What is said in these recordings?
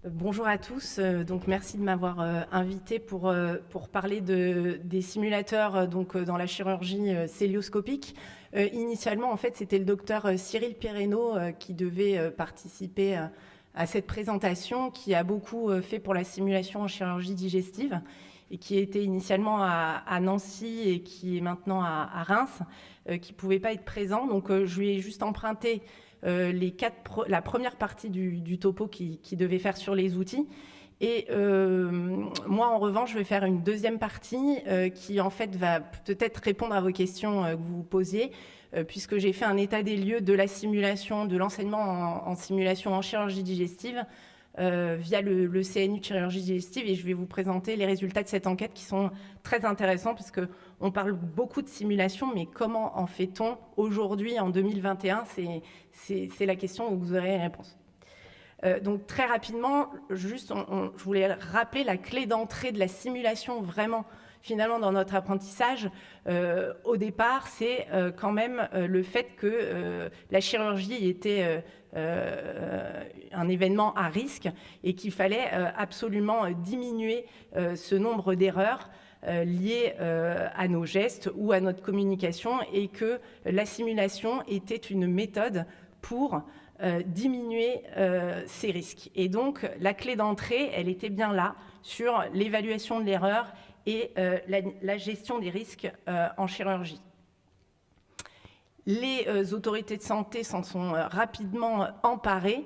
Bonjour à tous, donc merci de m'avoir invité pour parler des simulateurs dans la chirurgie cœlioscopique. Initialement, en fait, c'était le docteur Cyril Perrenot qui devait participer à cette présentation, qui a beaucoup fait pour la simulation en chirurgie digestive et qui était initialement à Nancy et qui est maintenant à Reims, qui ne pouvait pas être présent. Donc je lui ai juste emprunté la première partie du topo qui devait faire sur les outils. Et moi, en revanche, je vais faire une deuxième partie qui, en fait, va peut-être répondre à vos questions que vous vous posiez, puisque j'ai fait un état des lieux de la simulation, de l'enseignement en simulation en chirurgie digestive via le CNU de chirurgie digestive, et je vais vous présenter les résultats de cette enquête qui sont très intéressants, parce qu'on parle beaucoup de simulation, mais comment en fait-on aujourd'hui, en 2021 ? C'est la question où vous aurez la réponse. Donc très rapidement, juste, je voulais rappeler la clé d'entrée de la simulation vraiment finalement dans notre apprentissage. Au départ, c'est quand même le fait que la chirurgie était un événement à risque et qu'il fallait absolument diminuer ce nombre d'erreurs liées à nos gestes ou à notre communication, et que la simulation était une méthode pour diminuer ces risques. Et donc, la clé d'entrée, elle était bien là, sur l'évaluation de l'erreur et la gestion des risques en chirurgie. Les autorités de santé s'en sont rapidement emparées,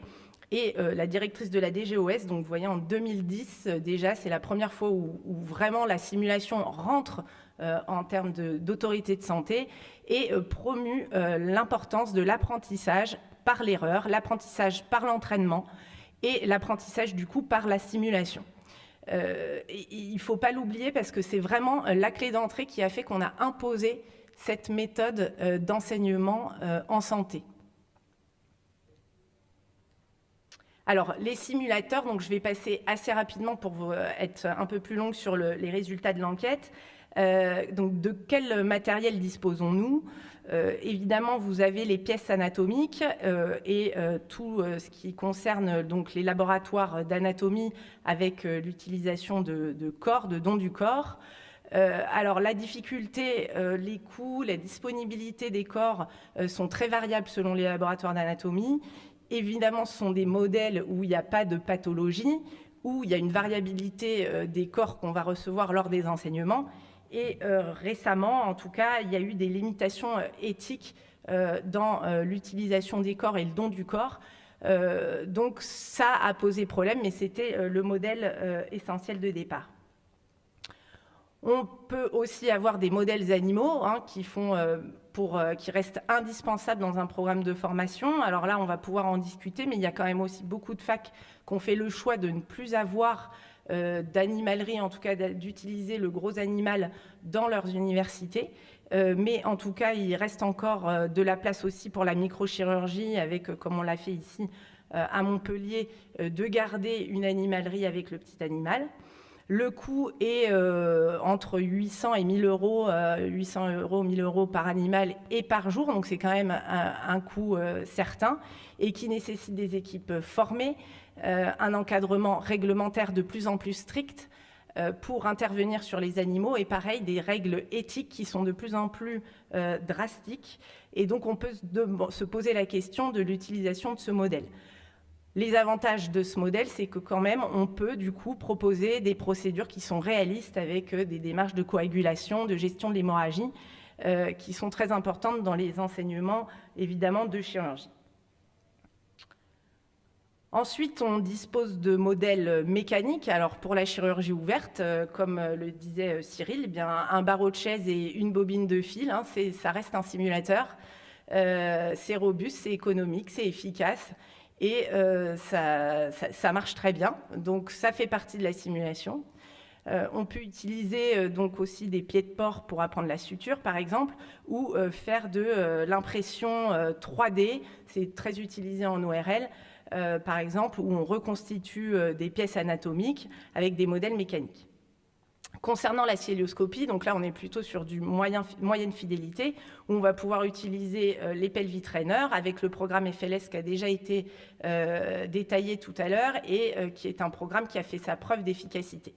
et la directrice de la DGOS, donc vous voyez en 2010 déjà, c'est la première fois où vraiment la simulation rentre en termes d'autorité de santé, et promue l'importance de l'apprentissage par l'erreur, l'apprentissage par l'entraînement et l'apprentissage du coup par la simulation. Il ne faut pas l'oublier, parce que c'est vraiment la clé d'entrée qui a fait qu'on a imposé cette méthode d'enseignement en santé. Alors, les simulateurs, donc je vais passer assez rapidement pour être un peu plus longue sur les résultats de l'enquête. Donc, de quel matériel disposons-nous ? Évidemment, vous avez les pièces anatomiques et tout ce qui concerne donc les laboratoires d'anatomie avec l'utilisation de corps, de dons du corps. Alors, la difficulté, les coûts, la disponibilité des corps sont très variables selon les laboratoires d'anatomie. Évidemment, ce sont des modèles où il n'y a pas de pathologie, où il y a une variabilité des corps qu'on va recevoir lors des enseignements. Et récemment, en tout cas, il y a eu des limitations éthiques dans l'utilisation des corps et le don du corps. Donc ça a posé problème, mais c'était le modèle essentiel de départ. On peut aussi avoir des modèles animaux qui restent indispensables dans un programme de formation. Alors là, on va pouvoir en discuter, mais il y a quand même aussi beaucoup de facs qui ont fait le choix de ne plus avoir d'animalerie, en tout cas d'utiliser le gros animal dans leurs universités. Mais en tout cas, il reste encore de la place aussi pour la microchirurgie, avec, comme on l'a fait ici à Montpellier, de garder une animalerie avec le petit animal. Le coût est entre 800 et 1000 euros, 800 euros, 1000 euros par animal et par jour, donc c'est quand même un coût certain, et qui nécessite des équipes formées, un encadrement réglementaire de plus en plus strict pour intervenir sur les animaux, et pareil, des règles éthiques qui sont de plus en plus drastiques, et donc on peut se poser la question de l'utilisation de ce modèle. Les avantages de ce modèle, c'est que quand même, on peut du coup proposer des procédures qui sont réalistes, avec des démarches de coagulation, de gestion de l'hémorragie, qui sont très importantes dans les enseignements, évidemment, de chirurgie. Ensuite, on dispose de modèles mécaniques. Alors, pour la chirurgie ouverte, comme le disait Cyril, eh bien, un barreau de chaise et une bobine de fil, ça reste un simulateur. C'est robuste, c'est économique, c'est efficace. Et ça marche très bien, donc ça fait partie de la simulation. On peut utiliser donc aussi des pieds de porc pour apprendre la suture, par exemple, ou faire de l'impression 3D, c'est très utilisé en ORL, par exemple, où on reconstitue des pièces anatomiques avec des modèles mécaniques. Concernant la cœlioscopie, donc là on est plutôt sur du moyenne fidélité, où on va pouvoir utiliser les pelvitraîneurs avec le programme FLS qui a déjà été détaillé tout à l'heure et qui est un programme qui a fait sa preuve d'efficacité.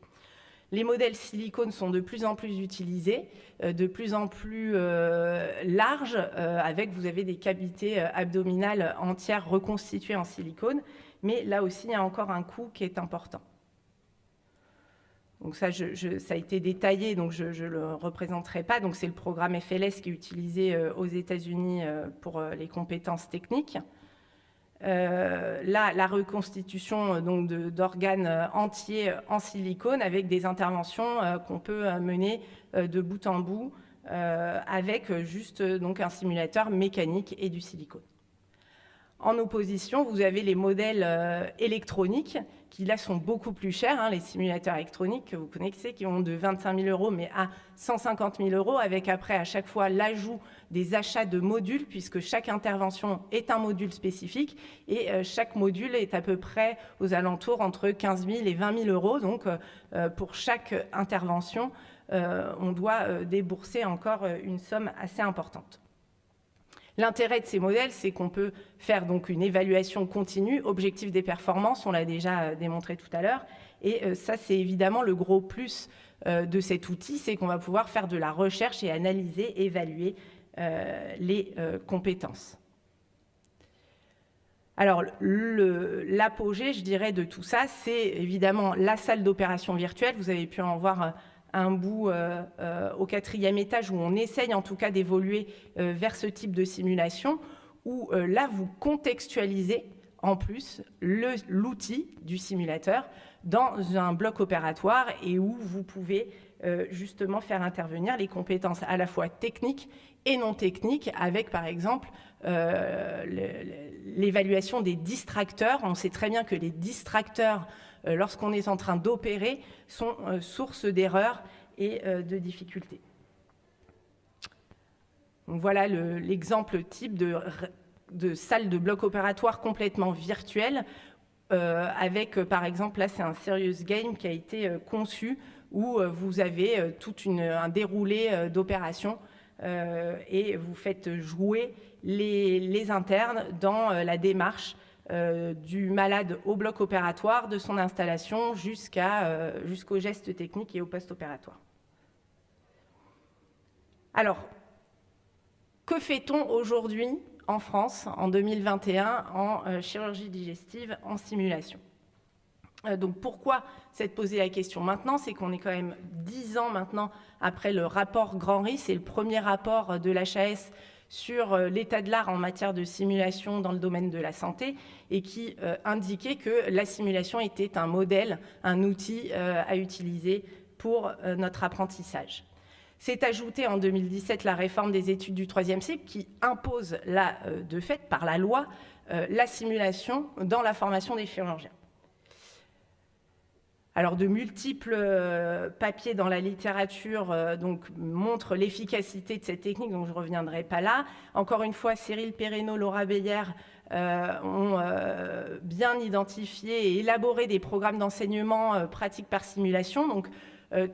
Les modèles silicone sont de plus en plus utilisés, de plus en plus larges, vous avez des cavités abdominales entières reconstituées en silicone, mais là aussi il y a encore un coût qui est important. Donc ça, ça a été détaillé, donc je ne le représenterai pas. Donc c'est le programme FLS qui est utilisé aux États-Unis pour les compétences techniques. Là, la reconstitution d'organes entiers en silicone avec des interventions qu'on peut mener de bout en bout avec juste donc un simulateur mécanique et du silicone. En opposition, vous avez les modèles électroniques qui là sont beaucoup plus chers, hein, les simulateurs électroniques que vous connaissez, qui vont de 25 000 € mais à 150 000 € avec après à chaque fois l'ajout des achats de modules puisque chaque intervention est un module spécifique et chaque module est à peu près aux alentours entre 15 000 et 20 000 €. Donc pour chaque intervention, on doit débourser encore une somme assez importante. L'intérêt de ces modèles, c'est qu'on peut faire donc une évaluation continue, objectif des performances, on l'a déjà démontré tout à l'heure, et ça c'est évidemment le gros plus de cet outil, c'est qu'on va pouvoir faire de la recherche et analyser, évaluer les compétences. Alors l'apogée, je dirais, de tout ça, c'est évidemment la salle d'opération virtuelle, vous avez pu en voir un bout au 4e étage où on essaye en tout cas d'évoluer vers ce type de simulation où là vous contextualisez en plus l'outil du simulateur dans un bloc opératoire et où vous pouvez justement faire intervenir les compétences à la fois techniques et non techniques avec par exemple l'évaluation des distracteurs. On sait très bien que les distracteurs lorsqu'on est en train d'opérer, sont source d'erreurs et de difficultés. Donc voilà l'exemple type de salle de bloc opératoire complètement virtuelle, avec par exemple, là c'est un serious game qui a été conçu, où vous avez tout un déroulé d'opérations et vous faites jouer les internes dans la démarche du malade au bloc opératoire, de son installation jusqu'au geste technique et au post-opératoire. Alors, que fait-on aujourd'hui en France, en 2021, en chirurgie digestive, en simulation ? Donc pourquoi s'être posé la question maintenant? C'est qu'on est quand même 10 ans maintenant après le rapport Grand-Ris, c'est le premier rapport de l'HAS sur l'état de l'art en matière de simulation dans le domaine de la santé et qui indiquait que la simulation était un modèle, un outil à utiliser pour notre apprentissage. C'est ajouté en 2017 la réforme des études du 3e cycle qui impose là, de fait, par la loi, la simulation dans la formation des chirurgiens. Alors, de multiples papiers dans la littérature montrent l'efficacité de cette technique, donc je ne reviendrai pas là. Encore une fois, Cyril Perrenot, Laura Beyer ont bien identifié et élaboré des programmes d'enseignement pratiques par simulation. Donc,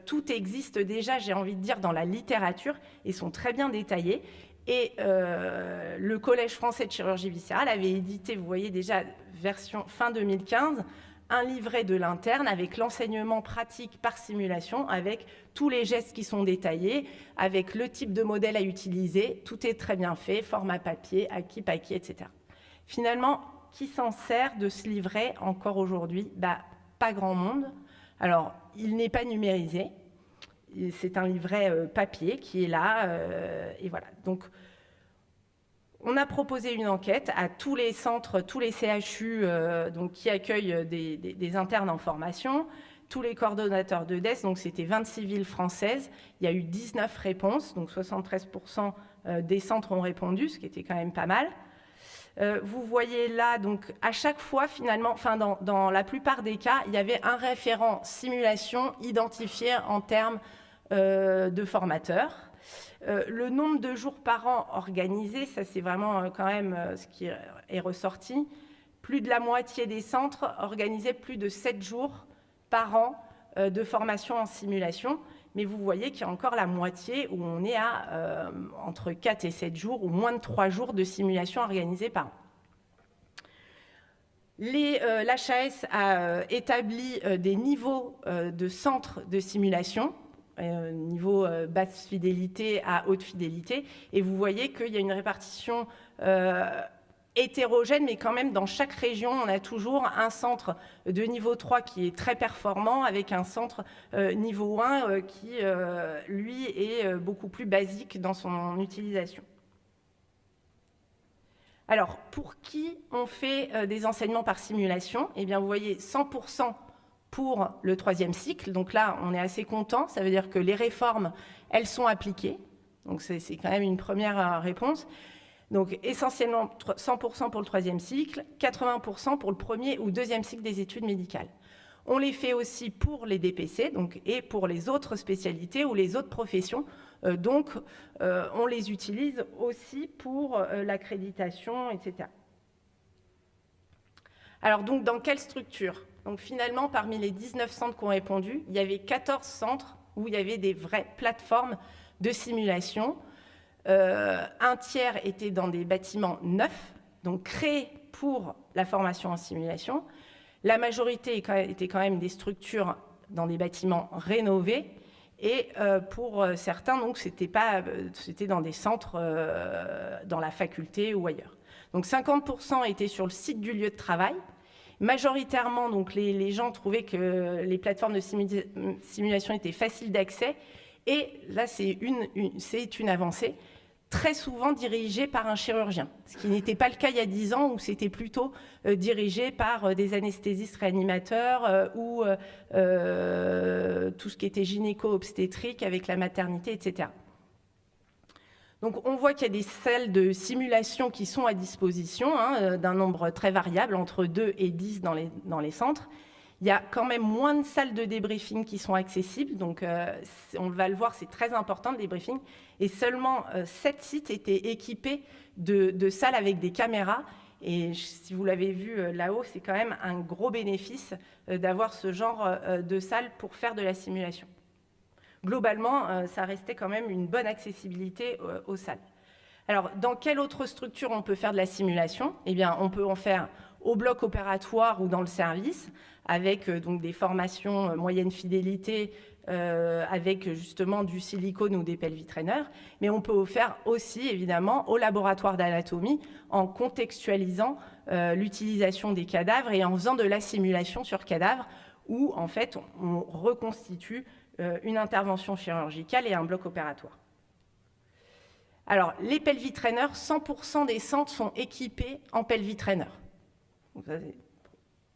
tout existe déjà, j'ai envie de dire, dans la littérature et sont très bien détaillés. Et le Collège français de chirurgie viscérale avait édité, vous voyez déjà, version fin 2015, un livret de l'interne avec l'enseignement pratique par simulation, avec tous les gestes qui sont détaillés, avec le type de modèle à utiliser. Tout est très bien fait, format papier, acquis, paquet, etc. Finalement, qui s'en sert de ce livret encore aujourd'hui? Pas grand monde. Alors, il n'est pas numérisé. C'est un livret papier qui est là. Et voilà. Donc, on a proposé une enquête à tous les centres, tous les CHU qui accueillent des internes en formation, tous les coordonnateurs de DES, donc c'était 26 villes françaises. Il y a eu 19 réponses, donc 73% des centres ont répondu, ce qui était quand même pas mal. Vous voyez là, donc à chaque fois finalement, enfin dans la plupart des cas, il y avait un référent simulation identifié en termes de formateurs. Le nombre de jours par an organisés, ça c'est vraiment quand même ce qui est ressorti. Plus de la moitié des centres organisaient plus de 7 jours par an de formation en simulation. mais vous voyez qu'il y a encore la moitié où on est à entre 4 et 7 jours ou moins de 3 jours de simulation organisée par an. L'HAS a établi des niveaux de centres de simulation, niveau basse fidélité à haute fidélité, et vous voyez qu'il y a une répartition hétérogène, mais quand même dans chaque région, on a toujours un centre de niveau 3 qui est très performant, avec un centre niveau 1 qui, lui, est beaucoup plus basique dans son utilisation. Alors, pour qui on fait des enseignements par simulation? Eh bien, vous voyez 100% pour le 3e cycle. Donc là, on est assez content. Ça veut dire que les réformes, elles sont appliquées. Donc, c'est quand même une première réponse. Donc, essentiellement 100% pour le 3e cycle, 80% pour le 1er ou 2e cycle des études médicales. On les fait aussi pour les DPC donc, et pour les autres spécialités ou les autres professions. Donc, on les utilise aussi pour l'accréditation, etc. Alors, donc, dans quelle structure? Donc, finalement, parmi les 19 centres qui ont répondu, il y avait 14 centres où il y avait des vraies plateformes de simulation. Un tiers était dans des bâtiments neufs, donc créés pour la formation en simulation. La majorité était quand même des structures dans des bâtiments rénovés. Et pour certains, donc, c'était dans des centres dans la faculté ou ailleurs. Donc 50% étaient sur le site du lieu de travail. Majoritairement, donc, les gens trouvaient que les plateformes de simulation étaient faciles d'accès. Et là, c'est une avancée, très souvent dirigée par un chirurgien, ce qui n'était pas le cas il y a 10 ans, où c'était plutôt dirigé par des anesthésistes réanimateurs ou tout ce qui était gynéco-obstétrique avec la maternité, etc. Donc on voit qu'il y a des salles de simulation qui sont à disposition, d'un nombre très variable, entre 2 et 10 dans les centres. Il y a quand même moins de salles de débriefing qui sont accessibles, donc on va le voir, c'est très important le débriefing, et seulement 7 sites étaient équipés de salles avec des caméras, et si vous l'avez vu là-haut, c'est quand même un gros bénéfice d'avoir ce genre de salle pour faire de la simulation. Globalement, ça restait quand même une bonne accessibilité aux salles. Alors, dans quelle autre structure on peut faire de la simulation? Eh bien, on peut en faire au bloc opératoire ou dans le service, avec donc des formations moyenne fidélité, avec justement du silicone ou des pelvis trainers, mais on peut le faire aussi évidemment au laboratoire d'anatomie en contextualisant l'utilisation des cadavres et en faisant de la simulation sur cadavres où en fait on reconstitue une intervention chirurgicale et un bloc opératoire. Alors les pelvis trainers, 100% des centres sont équipés en pelvis trainer. Donc ça, c'est une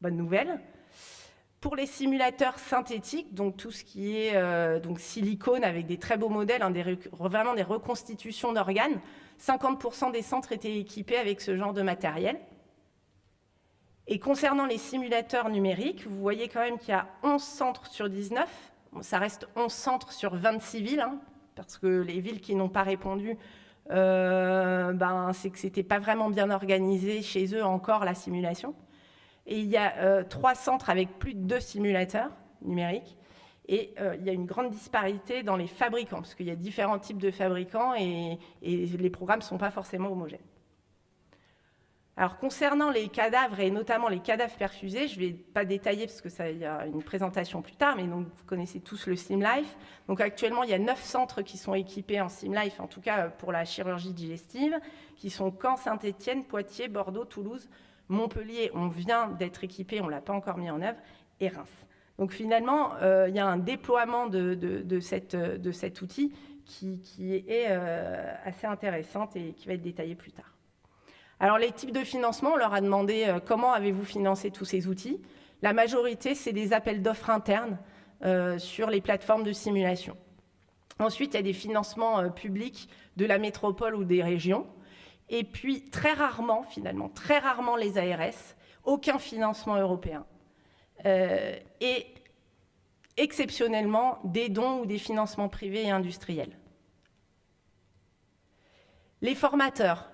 bonne nouvelle. Pour les simulateurs synthétiques, donc tout ce qui est donc silicone avec des très beaux modèles, vraiment des reconstitutions d'organes, 50% des centres étaient équipés avec ce genre de matériel. Et concernant les simulateurs numériques, vous voyez quand même qu'il y a 11 centres sur 19. Bon, ça reste 11 centres sur 26 villes, parce que les villes qui n'ont pas répondu, c'est que c'était pas vraiment bien organisé chez eux encore la simulation. Et il y a 3 centres avec plus de 2 simulateurs numériques. Et il y a une grande disparité dans les fabricants, parce qu'il y a différents types de fabricants et les programmes ne sont pas forcément homogènes. Alors, concernant les cadavres, et notamment les cadavres perfusés, je ne vais pas détailler, parce que ça, il y a une présentation plus tard, mais donc, vous connaissez tous le SimLife. Donc, actuellement, il y a 9 centres qui sont équipés en SimLife, en tout cas pour la chirurgie digestive, qui sont Caen, Saint-Étienne, Poitiers, Bordeaux, Toulouse, Montpellier, on vient d'être équipé, on ne l'a pas encore mis en œuvre, et Reims. Donc finalement, il y a un déploiement de cet outil qui est assez intéressante et qui va être détaillé plus tard. Alors les types de financement, on leur a demandé comment avez-vous financé tous ces outils. La majorité, c'est des appels d'offres internes sur les plateformes de simulation. Ensuite, il y a des financements publics de la métropole ou des régions. Et puis, très rarement les ARS, aucun financement européen. Et exceptionnellement, des dons ou des financements privés et industriels. Les formateurs,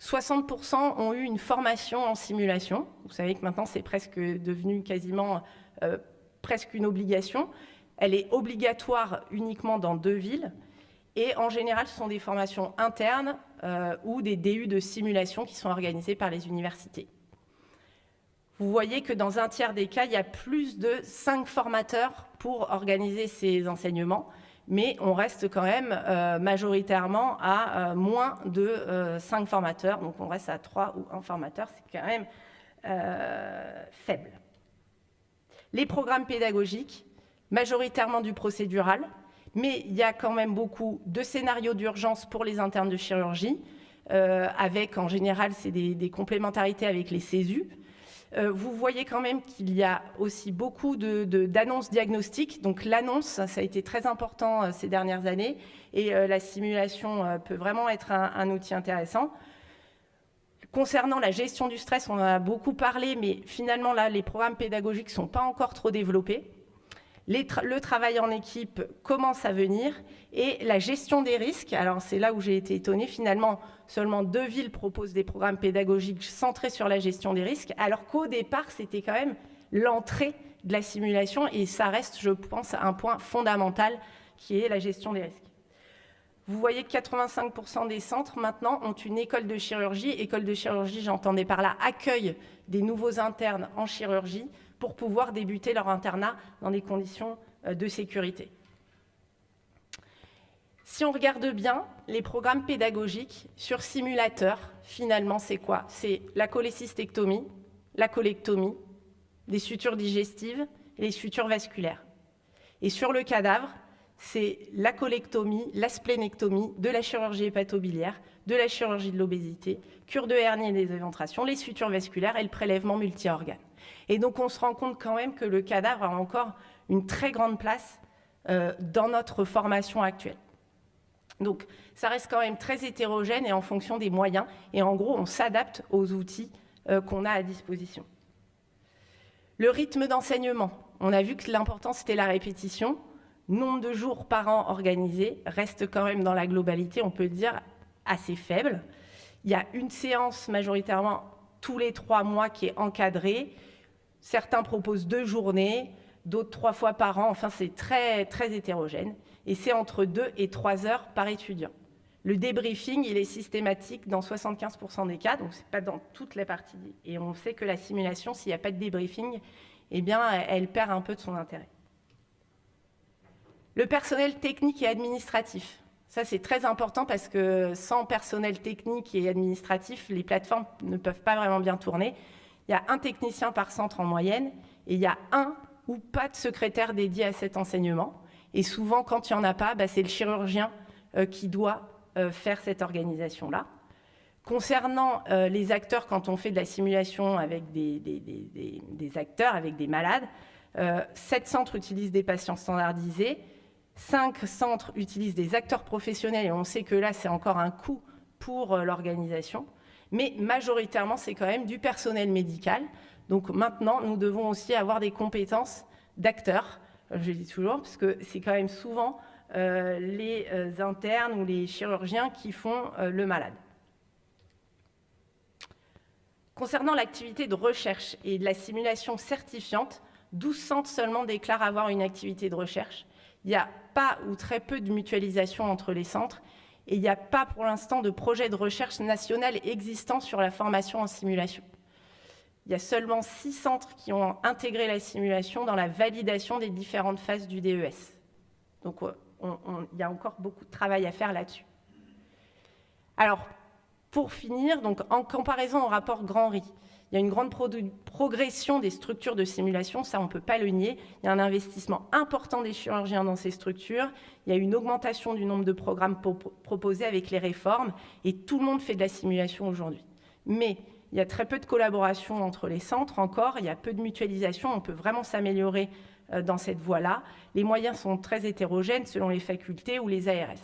60% ont eu une formation en simulation. Vous savez que maintenant, c'est presque devenu quasiment presque une obligation. Elle est obligatoire uniquement dans 2 villes. Et en général, ce sont des formations internes ou des DU de simulation qui sont organisés par les universités. Vous voyez que dans un tiers des cas, il y a plus de 5 formateurs pour organiser ces enseignements, mais on reste quand même majoritairement à moins de 5 formateurs, donc on reste à 3 ou 1 formateur, c'est quand même faible. Les programmes pédagogiques, majoritairement du procédural, mais il y a quand même beaucoup de scénarios d'urgence pour les internes de chirurgie, avec en général c'est des complémentarités avec les CESU. Vous voyez quand même qu'il y a aussi beaucoup d'annonces diagnostiques. Donc l'annonce, ça a été très important ces dernières années, et la simulation peut vraiment être un outil intéressant. Concernant la gestion du stress, on en a beaucoup parlé, mais finalement là, les programmes pédagogiques ne sont pas encore trop développés. Le travail en équipe commence à venir, et la gestion des risques, alors c'est là où j'ai été étonnée, finalement seulement 2 villes proposent des programmes pédagogiques centrés sur la gestion des risques, alors qu'au départ c'était quand même l'entrée de la simulation, et ça reste, je pense, un point fondamental qui est la gestion des risques. Vous voyez que 85% des centres maintenant ont une école de chirurgie. École de chirurgie, j'entendais par là, accueille des nouveaux internes en chirurgie pour pouvoir débuter leur internat dans des conditions de sécurité. Si on regarde bien, les programmes pédagogiques sur simulateur, finalement, c'est quoi? C'est la cholécystectomie, la colectomie, les sutures digestives et les sutures vasculaires. Et sur le cadavre, c'est la colectomie, la splénectomie, de la chirurgie hépatobiliaire, de la chirurgie de l'obésité, cure de hernie et des éventrations, les sutures vasculaires et le prélèvement multi-organes. Et donc, on se rend compte quand même que le cadavre a encore une très grande place dans notre formation actuelle. Donc, ça reste quand même très hétérogène et en fonction des moyens. Et en gros, on s'adapte aux outils qu'on a à disposition. Le rythme d'enseignement. On a vu que l'important, c'était la répétition. Nombre de jours par an organisés reste quand même dans la globalité, on peut dire, assez faible. Il y a une séance majoritairement tous les 3 mois qui est encadrée. Certains proposent 2 journées, d'autres 3 fois par an. Enfin, c'est très, très hétérogène. Et c'est entre 2 et 3 heures par étudiant. Le débriefing, il est systématique dans 75% des cas, donc ce n'est pas dans toutes les parties. Et on sait que la simulation, s'il n'y a pas de débriefing, eh bien, elle perd un peu de son intérêt. Le personnel technique et administratif. Ça, c'est très important parce que sans personnel technique et administratif, les plateformes ne peuvent pas vraiment bien tourner. Il y a un technicien par centre en moyenne et il y a un ou pas de secrétaire dédié à cet enseignement. Et souvent, quand il n'y en a pas, c'est le chirurgien qui doit faire cette organisation-là. Concernant les acteurs, quand on fait de la simulation avec des acteurs, avec des malades, 7 centres utilisent des patients standardisés, 5 centres utilisent des acteurs professionnels, et on sait que là, c'est encore un coût pour l'organisation. Mais majoritairement, c'est quand même du personnel médical. Donc maintenant, nous devons aussi avoir des compétences d'acteurs, je le dis toujours, parce que c'est quand même souvent les internes ou les chirurgiens qui font le malade. Concernant l'activité de recherche et de la simulation certifiante, 12 centres seulement déclarent avoir une activité de recherche. Il n'y a pas ou très peu de mutualisation entre les centres et il n'y a pas pour l'instant de projet de recherche national existant sur la formation en simulation. Il y a seulement 6 centres qui ont intégré la simulation dans la validation des différentes phases du DES. Donc, il y a encore beaucoup de travail à faire là-dessus. Alors, pour finir, donc, en comparaison au rapport Grand-Ry, il y a une grande progression des structures de simulation, ça on ne peut pas le nier. Il y a un investissement important des chirurgiens dans ces structures, il y a une augmentation du nombre de programmes proposés avec les réformes, et tout le monde fait de la simulation aujourd'hui. Mais il y a très peu de collaboration entre les centres encore, il y a peu de mutualisation, on peut vraiment s'améliorer dans cette voie-là. Les moyens sont très hétérogènes selon les facultés ou les ARS.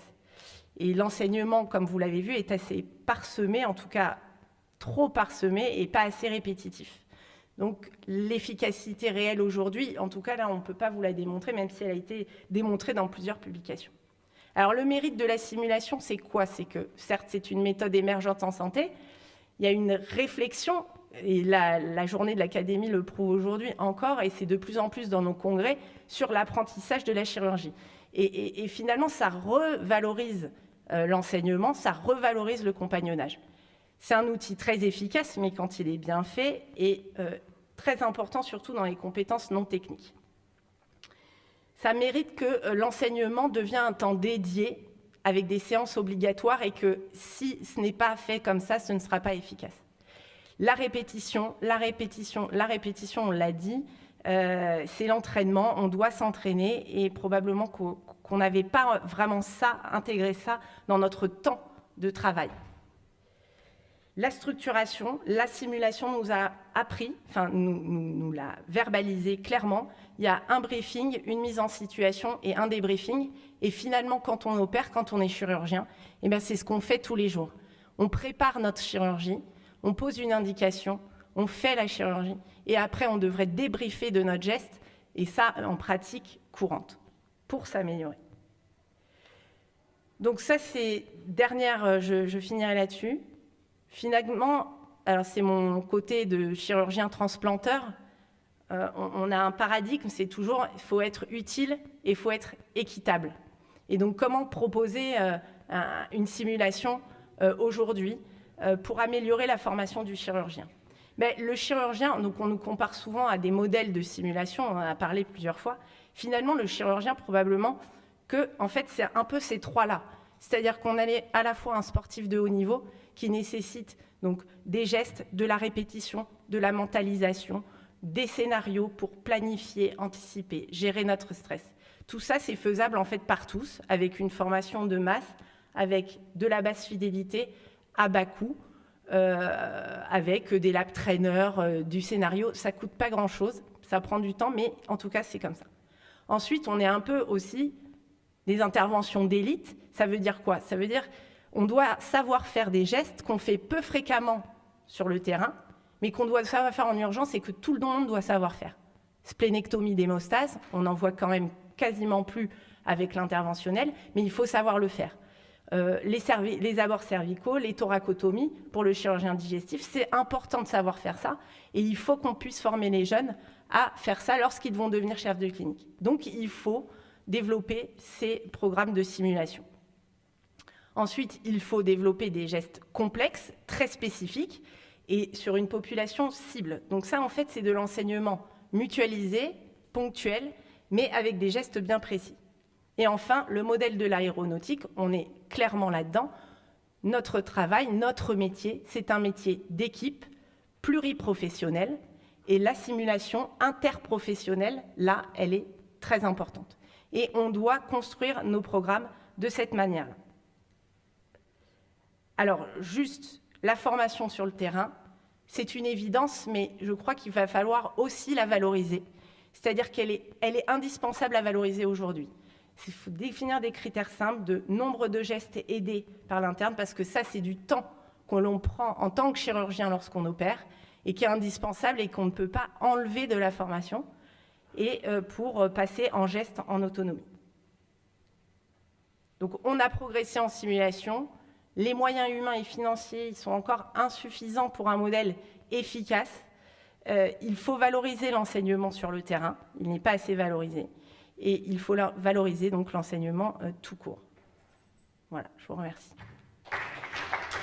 Et l'enseignement, comme vous l'avez vu, est assez parsemé, en tout cas trop parsemé et pas assez répétitif. Donc l'efficacité réelle aujourd'hui, en tout cas là on ne peut pas vous la démontrer, même si elle a été démontrée dans plusieurs publications. Alors le mérite de la simulation, c'est quoi? C'est que certes c'est une méthode émergente en santé, il y a une réflexion, et la journée de l'Académie le prouve aujourd'hui encore, et c'est de plus en plus dans nos congrès, sur l'apprentissage de la chirurgie. Et finalement, ça revalorise l'enseignement, ça revalorise le compagnonnage. C'est un outil très efficace, mais quand il est bien fait, et très important, surtout dans les compétences non techniques. Ça mérite que l'enseignement devienne un temps dédié avec des séances obligatoires, et que si ce n'est pas fait comme ça, ce ne sera pas efficace. La répétition, la répétition, la répétition, on l'a dit, c'est l'entraînement, on doit s'entraîner, et probablement qu'on n'avait pas vraiment intégré ça dans notre temps de travail. La structuration, la simulation nous a appris, enfin nous l'a verbalisé clairement. Il y a un briefing, une mise en situation et un débriefing. Et finalement, quand on opère, quand on est chirurgien, eh bien, c'est ce qu'on fait tous les jours. On prépare notre chirurgie, on pose une indication, on fait la chirurgie, et après on devrait débriefer de notre geste, et ça en pratique courante, pour s'améliorer. Donc ça, c'est dernière, je finirai là-dessus. Finalement, alors c'est mon côté de chirurgien transplanteur, on a un paradigme, c'est toujours, il faut être utile et il faut être équitable. Et donc, comment proposer une simulation aujourd'hui pour améliorer la formation du chirurgien? Mais le chirurgien, donc on nous compare souvent à des modèles de simulation, on en a parlé plusieurs fois. Finalement, le chirurgien, probablement que, en fait, c'est un peu ces trois-là. C'est-à-dire qu'on est à la fois un sportif de haut niveau qui nécessite donc des gestes, de la répétition, de la mentalisation, des scénarios pour planifier, anticiper, gérer notre stress. Tout ça, c'est faisable en fait par tous, avec une formation de masse, avec de la basse fidélité à bas coût, avec des lab trainers, du scénario. Ça ne coûte pas grand-chose, ça prend du temps, mais en tout cas, c'est comme ça. Ensuite, on est un peu aussi des interventions d'élite. Ça veut dire quoi? Ça veut dire qu'on doit savoir faire des gestes qu'on fait peu fréquemment sur le terrain, mais qu'on doit savoir faire en urgence et que tout le monde doit savoir faire. Splénectomie d'hémostase, on n'en voit quand même quasiment plus avec l'interventionnel, mais il faut savoir le faire. Les abords cervicaux, les thoracotomies pour le chirurgien digestif, c'est important de savoir faire ça, et il faut qu'on puisse former les jeunes à faire ça lorsqu'ils vont devenir chefs de clinique. Donc il faut développer ces programmes de simulation. Ensuite, il faut développer des gestes complexes, très spécifiques, et sur une population cible. Donc ça, en fait, c'est de l'enseignement mutualisé, ponctuel, mais avec des gestes bien précis. Et enfin, le modèle de l'aéronautique, on est clairement là-dedans. Notre travail, notre métier, c'est un métier d'équipe, pluriprofessionnel, et la simulation interprofessionnelle, là, elle est très importante. Et on doit construire nos programmes de cette manière-là. Alors, juste la formation sur le terrain, c'est une évidence, mais je crois qu'il va falloir aussi la valoriser. C'est-à-dire qu'elle est indispensable à valoriser aujourd'hui. Il faut définir des critères simples de nombre de gestes aidés par l'interne, parce que ça, c'est du temps que l'on prend en tant que chirurgien lorsqu'on opère, et qui est indispensable et qu'on ne peut pas enlever de la formation, et pour passer en geste en autonomie. Donc, on a progressé en simulation. Les moyens humains et financiers, ils sont encore insuffisants pour un modèle efficace. Il faut valoriser l'enseignement sur le terrain, il n'est pas assez valorisé, et il faut valoriser donc l'enseignement tout court. Voilà, je vous remercie.